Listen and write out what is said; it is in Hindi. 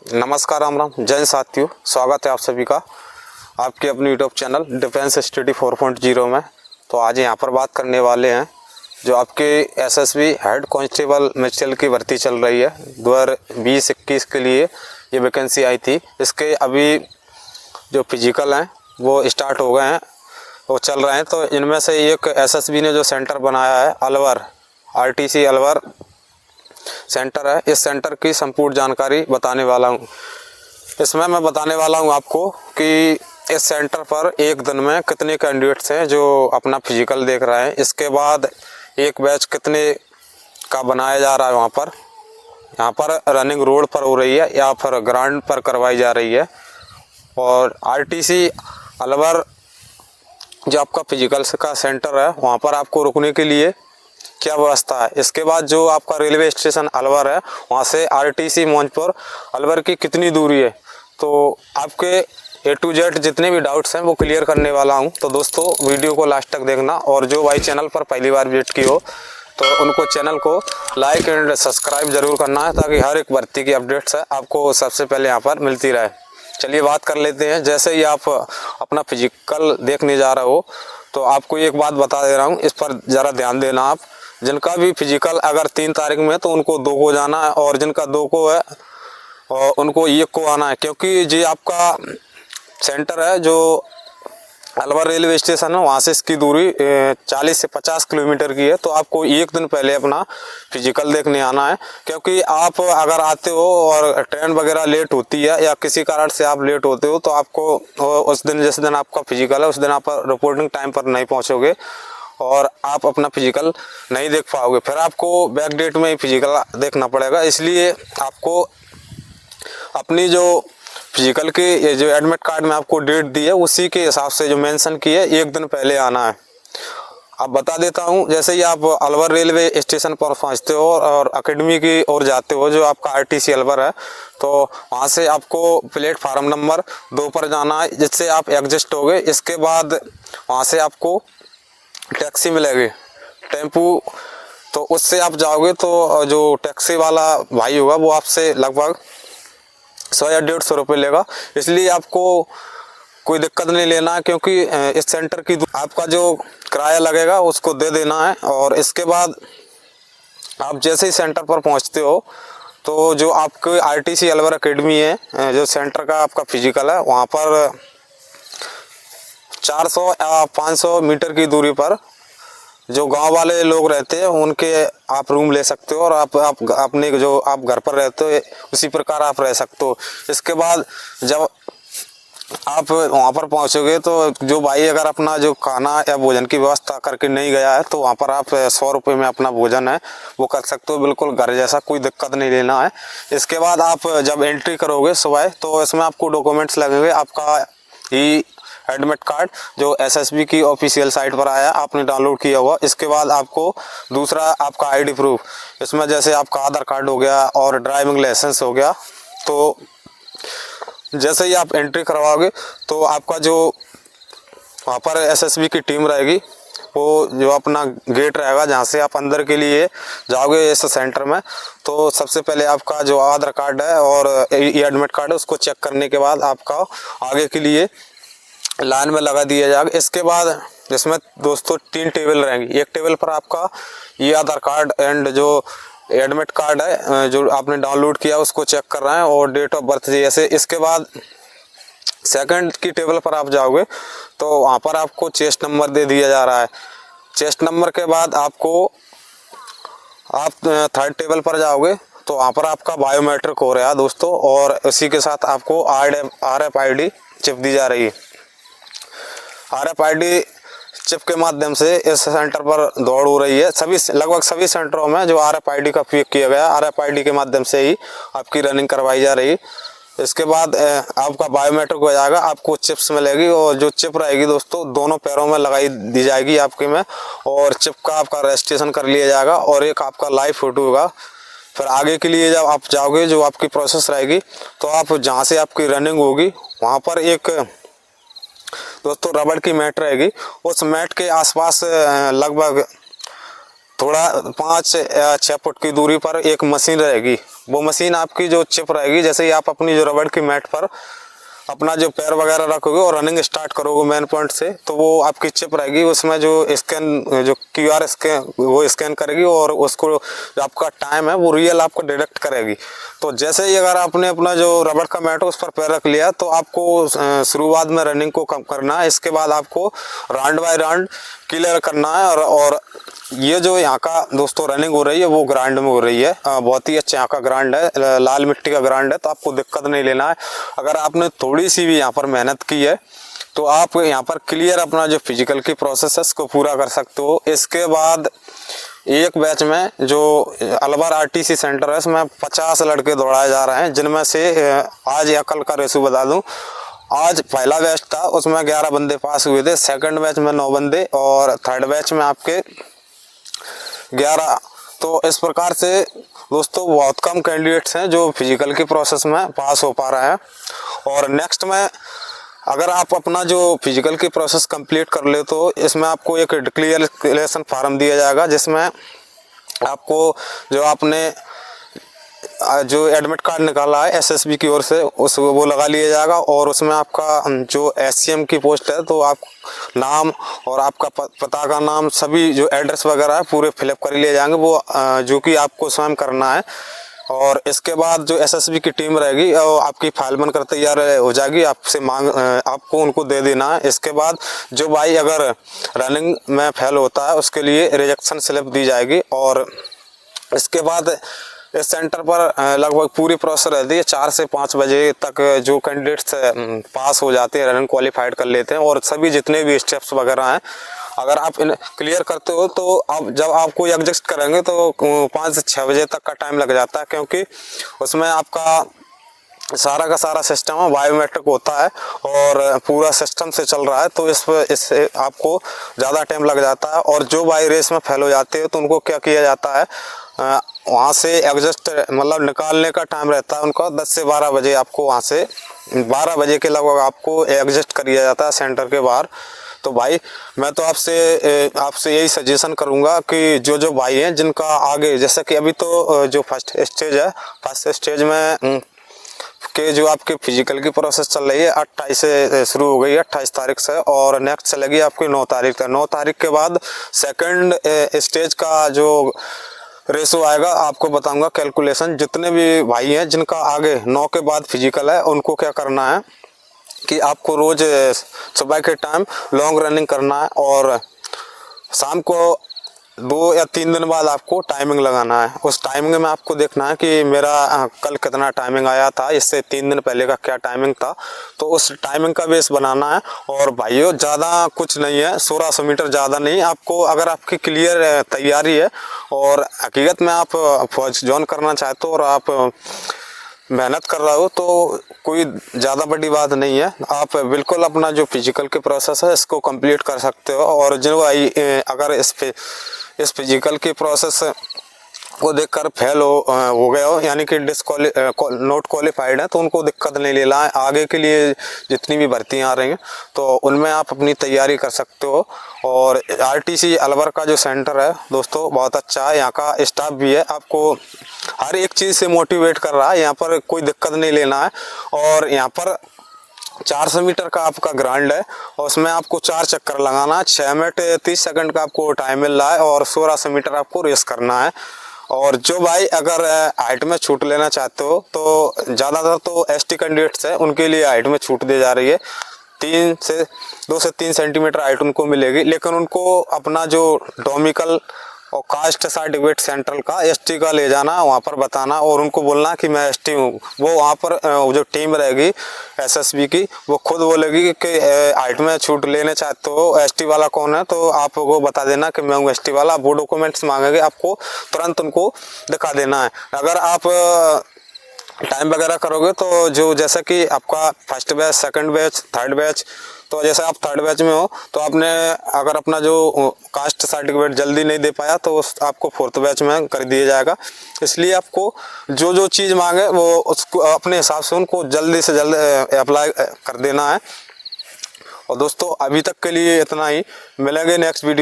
नमस्कार, राम राम, जय साथियों। स्वागत है आप सभी का आपके अपने यूट्यूब चैनल डिफेंस स्टडी 4.0 में। तो आज यहाँ पर बात करने वाले हैं जो आपके एसएसबी हेड कांस्टेबल मेडिकल की भर्ती चल रही है 2020-21 के लिए ये वैकेंसी आई थी। इसके अभी जो फिजिकल हैं वो स्टार्ट हो गए हैं, वो चल रहे हैं। तो इनमें से एक एसएसबी ने जो सेंटर बनाया है अलवर, आरटीसी अलवर सेंटर है। इस सेंटर की संपूर्ण जानकारी बताने वाला हूँ। इसमें मैं बताने वाला हूँ आपको कि इस सेंटर पर एक दिन में कितने कैंडिडेट्स हैं जो अपना फिजिकल देख रहे हैं। इसके बाद एक बैच कितने का बनाया जा रहा है। यहाँ पर रनिंग रोड पर हो रही है या फिर ग्राउंड पर करवाई जा रही है। और आरटीसी अलवर जो आपका फिजिकल का सेंटर है वहाँ पर आपको रुकने के लिए क्या व्यवस्था है। इसके बाद जो आपका रेलवे स्टेशन अलवर है वहाँ से आरटीसी मंचपुर अलवर की कितनी दूरी है। तो आपके A to Z जितने भी डाउट्स हैं वो क्लियर करने वाला हूँ। तो दोस्तों वीडियो को लास्ट तक देखना, और जो भाई चैनल पर पहली बार विजिट की हो तो उनको चैनल को लाइक एंड सब्सक्राइब जरूर करना है, ताकि हर एक भर्ती की अपडेट्स है आपको सबसे पहले यहाँ पर मिलती रहे। चलिए बात कर लेते हैं। जैसे ही आप अपना फिजिकल देखने जा रहे हो तो आपको एक बात बता दे रहा हूँ, इस पर ज़रा ध्यान देना। आप जिनका भी फिजिकल अगर 3 तारीख में है तो उनको 2 को जाना है, और जिनका 2 को है और उनको 1 को आना है। क्योंकि ये आपका सेंटर है जो अलवर रेलवे स्टेशन है वहाँ से इसकी दूरी 40 से 50 किलोमीटर की है। तो आपको एक दिन पहले अपना फिजिकल देखने आना है। क्योंकि आप अगर आते हो और ट्रेन वगैरह लेट होती है या किसी कारण से आप लेट होते हो तो आपको उस दिन, जिस दिन आपका फिजिकल है उस दिन आप रिपोर्टिंग टाइम पर नहीं पहुँचोगे और आप अपना फिजिकल नहीं देख पाओगे। फिर आपको बैक डेट में ही फिजिकल देखना पड़ेगा। इसलिए आपको अपनी जो फिजिकल के ये जो एडमिट कार्ड में आपको डेट दी है उसी के हिसाब से जो मेंशन की है एक दिन पहले आना है। अब बता देता हूँ, जैसे ही आप अलवर रेलवे स्टेशन पर पहुँचते हो और अकेडमी की ओर जाते हो जो आपका आरटीसी अलवर है, तो वहाँ से आपको प्लेटफार्म नंबर 2 पर जाना है, जिससे आप एग्जिस्ट हो गए। इसके बाद वहाँ से आपको टैक्सी मिलेगी, टेम्पू। तो उससे आप जाओगे तो जो टैक्सी वाला भाई होगा वो आपसे लगभग 100 या 150 रुपये लेगा। इसलिए आपको कोई दिक्कत नहीं लेना है, क्योंकि इस सेंटर की आपका जो किराया लगेगा उसको दे देना है। और इसके बाद आप जैसे ही सेंटर पर पहुंचते हो तो जो आपके आरटीसी अलवर अकेडमी है, जो सेंटर का आपका फिजिकल है, वहाँ पर 400 या 500 मीटर की दूरी पर जो गांव वाले लोग रहते हैं उनके आप रूम ले सकते हो, और आप अपने जो आप घर पर रहते हो उसी प्रकार आप रह सकते हो। इसके बाद जब आप वहां पर पहुंचोगे तो जो भाई अगर अपना जो खाना या भोजन की व्यवस्था करके नहीं गया है तो वहां पर आप 100 रुपये में अपना भोजन है वो कर सकते हो, बिल्कुल घर जैसा, कोई दिक्कत नहीं लेना है। इसके बाद आप जब एंट्री करोगे सुबह तो इसमें आपको डॉक्यूमेंट्स लगेंगे। आपका ही एडमिट कार्ड जो एसएसबी की ऑफिशियल साइट पर आया आपने डाउनलोड किया हुआ। इसके बाद आपको दूसरा आपका आईडी प्रूफ, इसमें जैसे आपका आधार कार्ड हो गया और ड्राइविंग लाइसेंस हो गया। तो जैसे ही आप एंट्री करवाओगे तो आपका जो वहाँ पर एसएसबी की टीम रहेगी वो जो अपना गेट रहेगा जहाँ से आप अंदर के लिए जाओगे इस सेंटर में, तो सबसे पहले आपका जो आधार कार्ड है और एडमिट कार्ड है उसको चेक करने के बाद आपका आगे के लिए लाइन में लगा दिया जाएगा। इसके बाद इसमें दोस्तों 3 टेबल रहेंगी। एक टेबल पर आपका ये आधार कार्ड एंड जो एडमिट कार्ड है जो आपने डाउनलोड किया उसको चेक कर रहे हैं, और डेट ऑफ बर्थ जैसे। इसके बाद सेकंड की टेबल पर आप जाओगे तो वहाँ पर आपको चेस्ट नंबर दे दिया जा रहा है। चेस्ट नंबर के बाद आपको आप थर्ड टेबल पर जाओगे तो वहाँ पर आपका बायोमेट्रिक हो रहा है दोस्तों, और इसी के साथ आपको RFID चिप दी जा रही है। RFID चिप के माध्यम से इस सेंटर पर दौड़ हो रही है। लगभग सभी सेंटरों में जो RFID का उपयोग किया गया, RFID के माध्यम से ही आपकी रनिंग करवाई जा रही है। इसके बाद आपका बायोमेट्रिक हो जाएगा, आपको चिप्स मिलेगी, और जो चिप रहेगी दोस्तों दोनों पैरों में लगाई दी जाएगी आपके में, और चिप का आपका रजिस्ट्रेशन कर लिया जाएगा, और एक आपका लाइव फोटो होगा। फिर आगे के लिए जब आप जाओगे जो आपकी प्रोसेस रहेगी तो आप जहाँ से आपकी रनिंग होगी वहाँ पर एक दोस्तों रबड़ की मैट रहेगी। उस मैट के आसपास लगभग थोड़ा 5 या 6 फुट की दूरी पर एक मशीन रहेगी। वो मशीन आपकी जो चिप रहेगी, जैसे ही आप अपनी जो रबड़ की मैट पर अपना जो पैर वगैरह रखोगे और रनिंग स्टार्ट करोगे मेन पॉइंट से, तो वो आपकी चिप रहेगी, उसमें जो स्कैन जो QR स्कैन वो स्कैन करेगी और उसको जो आपका टाइम है वो रियल आपको डिडक्ट करेगी। तो जैसे ही अगर आपने अपना जो रबड़ का मैट है उस पर पैर रख लिया, तो आपको शुरुआत में रनिंग को कम करना है। इसके बाद आपको राउंड बाय राउंड क्लियर करना है। और ये जो यहाँ का दोस्तों रनिंग हो रही है वो ग्राउंड में हो रही है। बहुत ही अच्छा यहाँ का ग्राउंड है, लाल मिट्टी का ग्राउंड है, तो आपको दिक्कत नहीं लेना है। अगर आपने थोड़ी सी भी यहाँ पर मेहनत की है तो आप यहाँ पर क्लियर अपना जो फिजिकल की प्रोसेस है उसको पूरा कर सकते हो। इसके बाद एक बैच में जो अलवर RTC सेंटर है इसमें 50 लड़के दौड़ाए जा रहे हैं, जिनमें से आज या कल का रेशो बता दूं, आज पहला बैच था उसमें 11 बंदे पास हुए थे, सेकंड बैच में 9 बंदे और थर्ड बैच में आपके 11। तो इस प्रकार से दोस्तों बहुत कम कैंडिडेट्स हैं जो फिजिकल की प्रोसेस में पास हो पा रहे हैं। और नेक्स्ट में अगर आप अपना जो फिजिकल की प्रोसेस कंप्लीट कर ले तो इसमें आपको एक डिक्लेरेशन फॉर्म दिया जाएगा, जिसमें आपको जो आपने जो एडमिट कार्ड निकाला है SSB की ओर से उस वो लगा लिया जाएगा। और उसमें आपका जो SCM की पोस्ट है तो आप नाम और आपका पता का नाम, सभी जो एड्रेस वगैरह है पूरे फिलअप कर लिए जाएंगे, वो जो कि आपको स्वयं करना है। और इसके बाद जो SSB की टीम रहेगी आपकी फाइल बनकर तैयार हो जाएगी, आपसे आपको उनको दे देना है। इसके बाद जो भाई अगर रनिंग में फेल होता है उसके लिए रिजेक्शन स्लिप दी जाएगी। और इसके बाद इस सेंटर पर लगभग पूरी प्रोसेस रहती है, 4 से 5 बजे तक जो कैंडिडेट्स पास हो जाते हैं, रनिंग क्वालिफाइड कर लेते हैं। और सभी जितने भी स्टेप्स वगैरह हैं अगर आप इन क्लियर करते हो तो आप जब आपको एडजस्ट करेंगे तो 5 से 6 बजे तक का टाइम लग जाता है, क्योंकि उसमें आपका सारा का सारा सिस्टम है बायोमेट्रिक होता है और पूरा सिस्टम से चल रहा है, तो इससे आपको ज़्यादा टाइम लग जाता है। और जो बाई रेस में फेल हो जाते हैं तो उनको क्या किया जाता है, वहाँ से एडजस्ट मतलब निकालने का टाइम रहता है उनका 10 से 12 बजे। आपको वहाँ से 12 बजे के लगभग आपको एडजस्ट कर दिया जाता है सेंटर के बाहर। तो भाई मैं तो आपसे यही सजेशन करूंगा कि जो भाई हैं जिनका आगे, जैसे कि अभी तो जो फर्स्ट स्टेज में के जो आपके फिजिकल की प्रोसेस चल रही है 28 से शुरू हो गई है, 28 तारीख से, और नेक्स्ट चलेगी आपकी 9 तारीख तक। 9 तारीख के बाद सेकंड स्टेज का जो रेशो आएगा आपको बताऊंगा कैलकुलेशन। जितने भी भाई हैं जिनका आगे 9 के बाद फिजिकल है उनको क्या करना है कि आपको रोज सुबह के टाइम लॉन्ग रनिंग करना है और शाम को 2 या 3 दिन बाद आपको टाइमिंग लगाना है। उस टाइमिंग में आपको देखना है कि मेरा कल कितना टाइमिंग आया था, इससे 3 दिन पहले का क्या टाइमिंग था, तो उस टाइमिंग का बेस बनाना है। और भाइयों ज़्यादा कुछ नहीं है, 1600 मीटर ज़्यादा नहीं। आपको अगर आपकी क्लियर तैयारी है और हकीकत में आप फौज ज्वाइन करना चाहते हो और आप मेहनत कर रहा हो तो कोई ज़्यादा बड़ी बात नहीं है। आप बिल्कुल अपना जो फिजिकल के प्रोसेस है इसको कंप्लीट कर सकते हो। और जो अगर इस फिजिकल की प्रोसेस को देखकर फेल हो गए हो, यानी कि नॉट क्वालिफाइड है, तो उनको दिक्कत नहीं लेना है। आगे के लिए जितनी भी भर्तियाँ आ रही हैं तो उनमें आप अपनी तैयारी कर सकते हो। और RTC अलवर का जो सेंटर है दोस्तों बहुत अच्छा है, यहाँ का स्टाफ भी है, आपको हर एक चीज़ से मोटिवेट कर रहा है, यहाँ पर कोई दिक्कत नहीं लेना है। और यहाँ पर 400 मीटर का आपका ग्राउंड है और उसमें आपको 4 चक्कर लगाना है, 6 मिनट 30 सेकंड का आपको टाइम मिल रहा है और 1600 मीटर आपको रेस करना है। और जो भाई अगर हाइट में छूट लेना चाहते हो तो ज़्यादातर तो ST कैंडिडेट्स हैं, उनके लिए हाइट में छूट दी जा रही है, 2 से 3 सेंटीमीटर हाइट उनको मिलेगी। लेकिन उनको अपना जो डोमिकल और कास्ट सर्टिफिकेट सेंट्रल का ST का ले जाना, वहाँ पर बताना और उनको बोलना कि मैं ST हूँ। वो वहाँ पर जो टीम रहेगी SSB की वो खुद बोलेगी कि हाइट में छूट लेने चाहते हो, ST वाला कौन है, तो आप वो बता देना कि मैं हूँ ST वाला। वो डॉक्यूमेंट्स मांगेंगे, आपको तुरंत उनको दिखा देना है। अगर आप टाइम वगैरह करोगे तो जो जैसे कि आपका first batch, second batch, third batch, तो जैसे आप थर्ड बैच में हो तो आपने अगर अपना जो कास्ट सर्टिफिकेट जल्दी नहीं दे पाया तो आपको फोर्थ बैच में कर दिया जाएगा। इसलिए आपको जो चीज़ मांगे वो उसको अपने हिसाब से उनको जल्दी से जल्द अप्लाई कर देना है। और दोस्तों अभी तक के लिए इतना ही, मिलेंगे नेक्स्ट वीडियो।